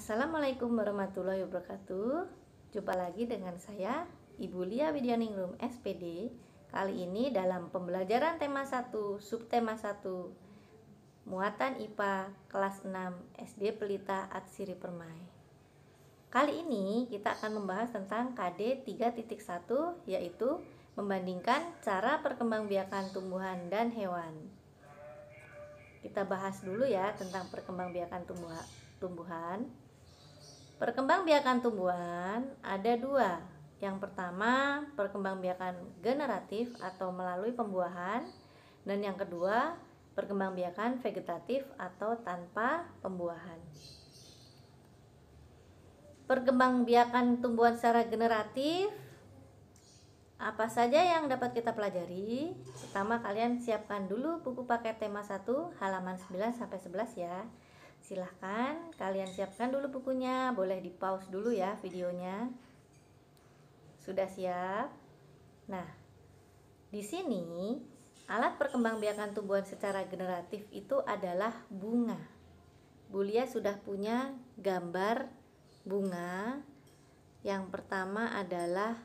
Assalamualaikum warahmatullahi wabarakatuh. Jumpa lagi dengan saya Ibu Lia Widyaningrum SPD. Kali ini dalam pembelajaran tema 1 subtema 1 muatan IPA kelas 6 SD Pelita Atsiri Permai. Kali ini kita akan membahas tentang KD 3.1, yaitu membandingkan cara perkembangbiakan tumbuhan dan hewan. Kita bahas dulu ya tentang perkembangbiakan tumbuhan. Perkembangbiakan tumbuhan ada dua. Yang pertama, perkembangbiakan generatif atau melalui pembuahan, dan yang kedua, perkembangbiakan vegetatif atau tanpa pembuahan. Perkembangbiakan tumbuhan secara generatif, apa saja yang dapat kita pelajari? Pertama, kalian siapkan dulu buku paket tema 1 halaman 9 sampai 11 ya. Silahkan kalian siapkan dulu bukunya, boleh di pause dulu ya videonya. Sudah siap? Nah, di sini alat perkembangbiakan tumbuhan secara generatif itu adalah bunga. Bu Lia sudah punya gambar bunga. Yang pertama adalah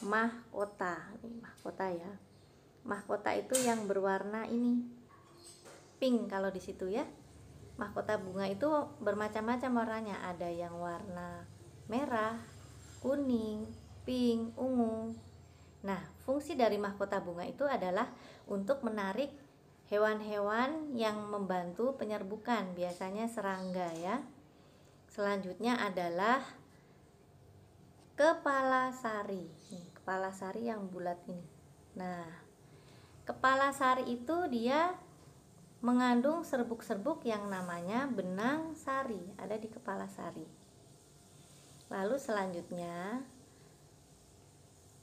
mahkota. Mahkota ya. Mahkota itu yang berwarna ini pink kalau di situ ya. Mahkota bunga itu bermacam-macam warnanya, ada yang warna merah, kuning, pink, ungu. Nah, fungsi dari mahkota bunga itu adalah untuk menarik hewan-hewan yang membantu penyerbukan, biasanya serangga ya. Selanjutnya adalah kepala sari. Kepala sari yang bulat ini. Nah, kepala sari itu dia mengandung serbuk-serbuk yang namanya benang sari, ada di kepala sari. Lalu selanjutnya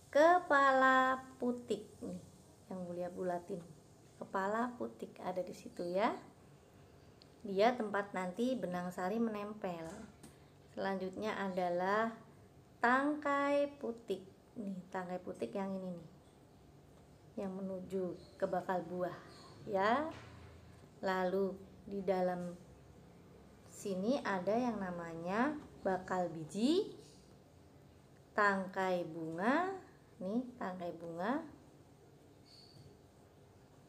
kepala putik nih, yang Bu Lia bulatin. Kepala putik ada di situ ya. Dia tempat nanti benang sari menempel. Selanjutnya adalah tangkai putik. Nih, tangkai putik yang ini nih. Yang menuju ke bakal buah ya. Lalu di dalam sini ada yang namanya bakal biji, tangkai bunga, nih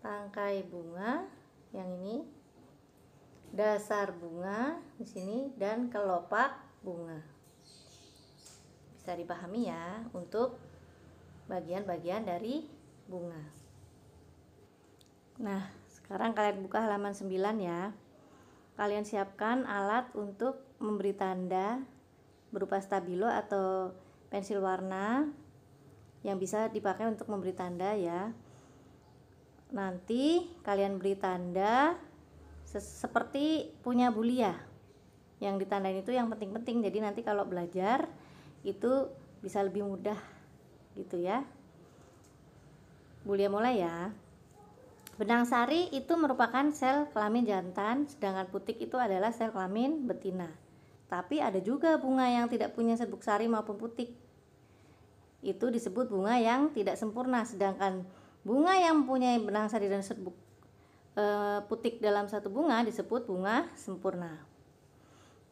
tangkai bunga yang ini, dasar bunga di sini, dan kelopak bunga. Bisa dipahami ya untuk bagian-bagian dari bunga. Nah, sekarang kalian buka halaman 9 ya. Kalian siapkan alat untuk memberi tanda berupa stabilo atau pensil warna yang bisa dipakai untuk memberi tanda ya. Nanti kalian beri tanda seperti punya Bu Lia. Yang ditandain itu yang penting-penting, jadi nanti kalau belajar itu bisa lebih mudah gitu ya. Bu Lia mulai ya. Benang sari itu merupakan sel kelamin jantan, sedangkan putik itu adalah sel kelamin betina. Tapi ada juga bunga yang tidak punya serbuk sari maupun putik. Itu disebut bunga yang tidak sempurna, sedangkan bunga yang mempunyai benang sari dan serbuk putik dalam satu bunga disebut bunga sempurna.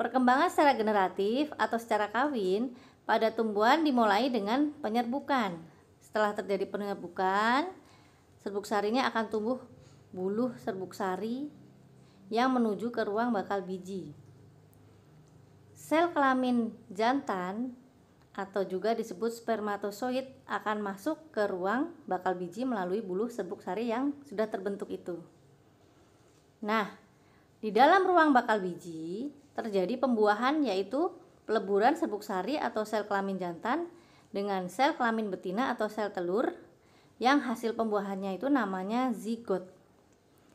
Perkembangan secara generatif atau secara kawin pada tumbuhan dimulai dengan penyerbukan. Setelah terjadi penyerbukan, serbuk sarinya akan tumbuh buluh serbuk sari yang menuju ke ruang bakal biji. Sel kelamin jantan atau juga disebut spermatozoid akan masuk ke ruang bakal biji melalui buluh serbuk sari yang sudah terbentuk itu. Nah, di dalam ruang bakal biji terjadi pembuahan, yaitu peleburan serbuk sari atau sel kelamin jantan dengan sel kelamin betina atau sel telur, yang hasil pembuahannya itu namanya zigot.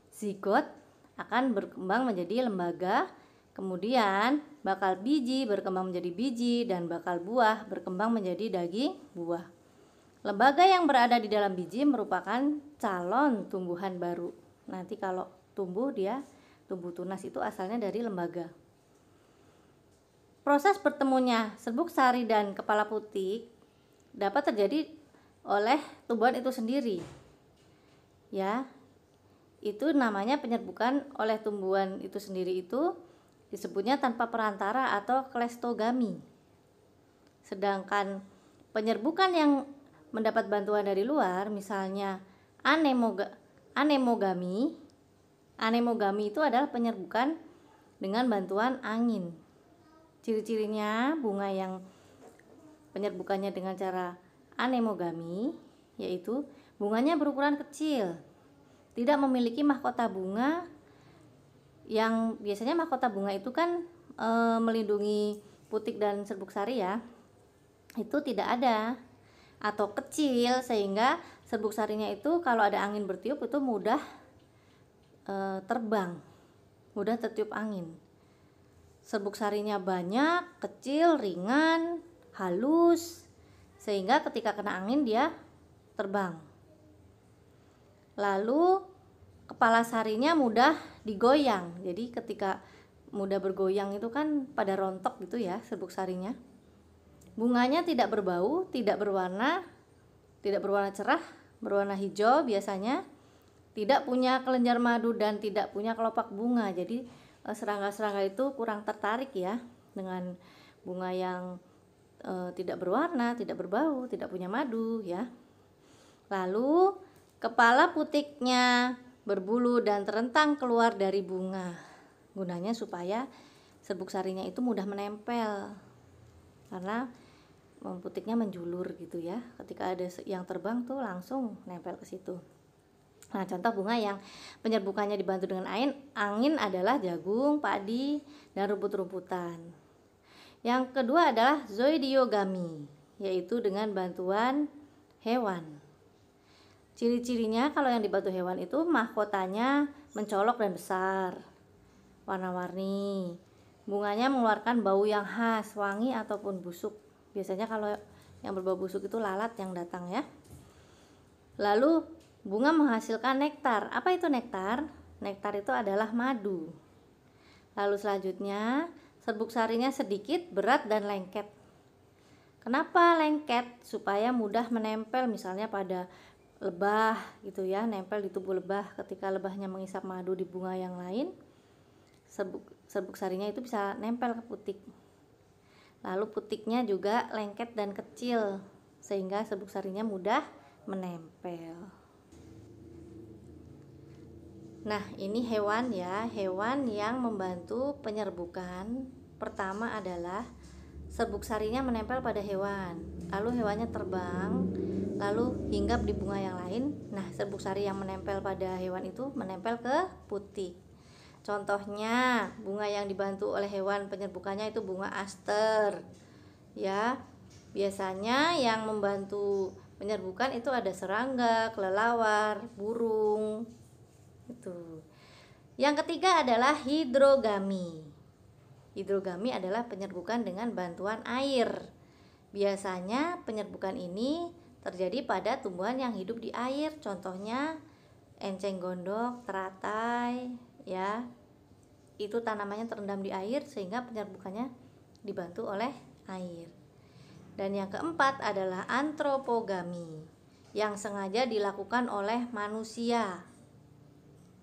Zigot akan berkembang menjadi lembaga, kemudian bakal biji berkembang menjadi biji, dan bakal buah berkembang menjadi daging buah. Lembaga yang berada di dalam biji merupakan calon tumbuhan baru. Nanti kalau tumbuh, dia tumbuh tunas itu asalnya dari lembaga. Proses bertemunya serbuk sari dan kepala putik dapat terjadi oleh tumbuhan itu sendiri ya. Itu namanya penyerbukan oleh tumbuhan itu sendiri, itu disebutnya tanpa perantara atau klestogami. Sedangkan penyerbukan yang mendapat bantuan dari luar, misalnya anemogami. Anemogami itu adalah penyerbukan dengan bantuan angin. Ciri-cirinya bunga yang penyerbukannya dengan cara anemogami yaitu bunganya berukuran kecil, tidak memiliki mahkota bunga. Yang biasanya mahkota bunga itu kan melindungi putik dan serbuk sari ya, itu tidak ada atau kecil, sehingga serbuk sarinya itu kalau ada angin bertiup itu mudah terbang, mudah tertiup angin. Serbuk sarinya banyak, kecil, ringan, halus, sehingga ketika kena angin dia terbang. Lalu kepala sarinya mudah digoyang, jadi ketika mudah bergoyang itu kan pada rontok gitu ya serbuk sarinya. Bunganya tidak berbau, tidak berwarna cerah, berwarna hijau biasanya, tidak punya kelenjar madu dan tidak punya kelopak bunga. Jadi serangga-serangga itu kurang tertarik ya dengan bunga yang tidak berwarna, tidak berbau, tidak punya madu ya. Lalu kepala putiknya berbulu dan terentang keluar dari bunga. Gunanya supaya serbuk sarinya itu mudah menempel, karena putiknya menjulur gitu ya. Ketika ada yang terbang tuh langsung nempel ke situ. Nah, contoh bunga yang penyerbukannya dibantu dengan angin adalah jagung, padi, dan rumput-rumputan. Yang kedua adalah zoidiogami, yaitu dengan bantuan hewan. Ciri-cirinya kalau yang dibantu hewan itu mahkotanya mencolok dan besar, warna-warni. Bunganya mengeluarkan bau yang khas, wangi ataupun busuk. Biasanya kalau yang berbau busuk itu lalat yang datang ya. Lalu bunga menghasilkan nektar. Apa itu nektar? Nektar itu adalah madu. Lalu selanjutnya serbuk sarinya sedikit, berat, dan lengket. Kenapa lengket? Supaya mudah menempel misalnya pada lebah gitu ya, nempel di tubuh lebah. Ketika lebahnya menghisap madu di bunga yang lain, serbuk sarinya itu bisa nempel ke putik. Lalu putiknya juga lengket dan kecil, sehingga serbuk sarinya mudah menempel. Nah, ini hewan ya, hewan yang membantu penyerbukan. Pertama adalah serbuk sarinya menempel pada hewan, lalu hewannya terbang, lalu hinggap di bunga yang lain. Nah, serbuk sari yang menempel pada hewan itu menempel ke putik. Contohnya bunga yang dibantu oleh hewan penyerbukannya itu bunga aster ya. Biasanya yang membantu penyerbukan itu ada serangga, kelelawar, burung itu. Yang ketiga adalah hidrogami. Hidrogami adalah penyerbukan dengan bantuan air. Biasanya penyerbukan ini terjadi pada tumbuhan yang hidup di air, contohnya enceng gondok, teratai ya. Itu tanamannya terendam di air sehingga penyerbukannya dibantu oleh air. Dan yang keempat adalah antropogami, yang sengaja dilakukan oleh manusia.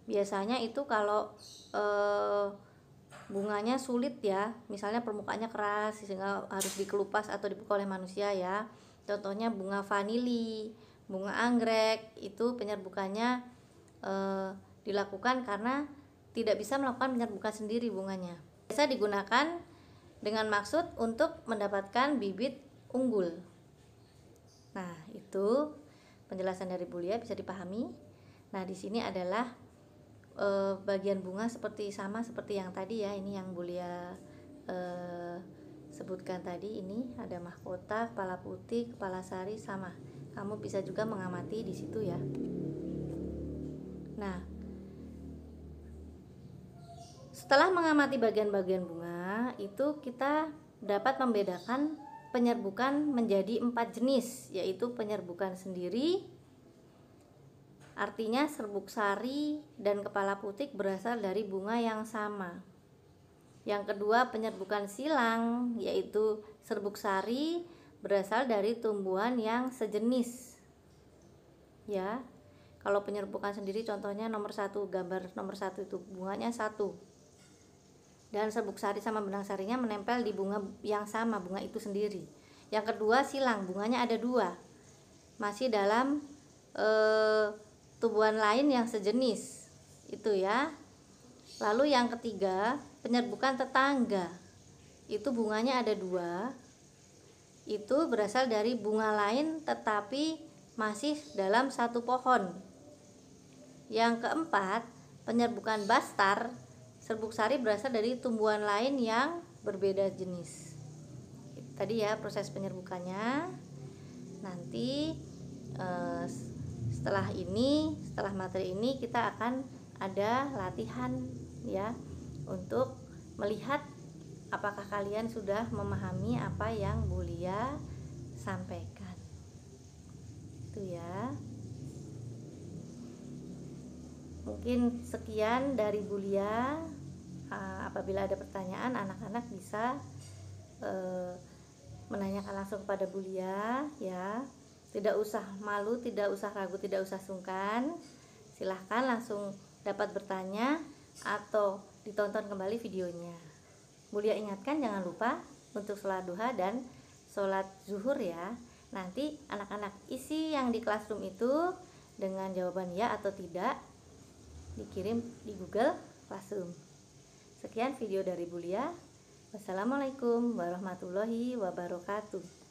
Biasanya itu kalau bunganya sulit ya, misalnya permukaannya keras sehingga harus dikelupas atau dipukul oleh manusia ya. Contohnya bunga vanili, bunga anggrek, itu penyerbukannya dilakukan karena tidak bisa melakukan penyerbukan sendiri bunganya. Biasa digunakan dengan maksud untuk mendapatkan bibit unggul. Nah, itu penjelasan dari Bulia bisa dipahami. Nah, di sini adalah bagian bunga sama seperti yang tadi ya. Ini yang Bulia sebutkan tadi. Ini ada mahkota, kepala putih, kepala sari sama. Kamu bisa juga mengamati di situ ya. Nah, setelah mengamati bagian-bagian bunga, itu kita dapat membedakan penyerbukan menjadi 4 jenis, yaitu penyerbukan sendiri. Artinya serbuk sari dan kepala putik berasal dari bunga yang sama. Yang kedua, penyerbukan silang, yaitu serbuk sari berasal dari tumbuhan yang sejenis. Ya. Kalau penyerbukan sendiri contohnya nomor 1, gambar nomor 1 itu bunganya 1. dan serbuk sari sama benang sarinya menempel di bunga yang sama, bunga itu sendiri. Yang kedua, silang, bunganya ada 2, masih dalam tumbuhan lain yang sejenis itu ya. Lalu yang ketiga, penyerbukan tetangga, itu bunganya ada 2, itu berasal dari bunga lain tetapi masih dalam satu pohon. Yang keempat, penyerbukan bastar, serbuk sari berasal dari tumbuhan lain yang berbeda jenis. Tadi ya proses penyerbukannya. Nanti setelah materi ini kita akan ada latihan ya, untuk melihat apakah kalian sudah memahami apa yang Bu Lia sampaikan. Itu ya. Mungkin sekian dari Bu Lia. Apabila ada pertanyaan, anak-anak bisa menanyakan langsung kepada Bu Lia ya. Tidak usah malu, tidak usah ragu, tidak usah sungkan. Silahkan langsung dapat bertanya atau ditonton kembali videonya. Bu Lia ingatkan jangan lupa untuk sholat duha dan sholat zuhur ya. Nanti anak-anak isi yang di classroom itu dengan jawaban ya atau tidak dikirim di Google Classroom. Sekian video dari Bu Lia. Wassalamualaikum warahmatullahi wabarakatuh.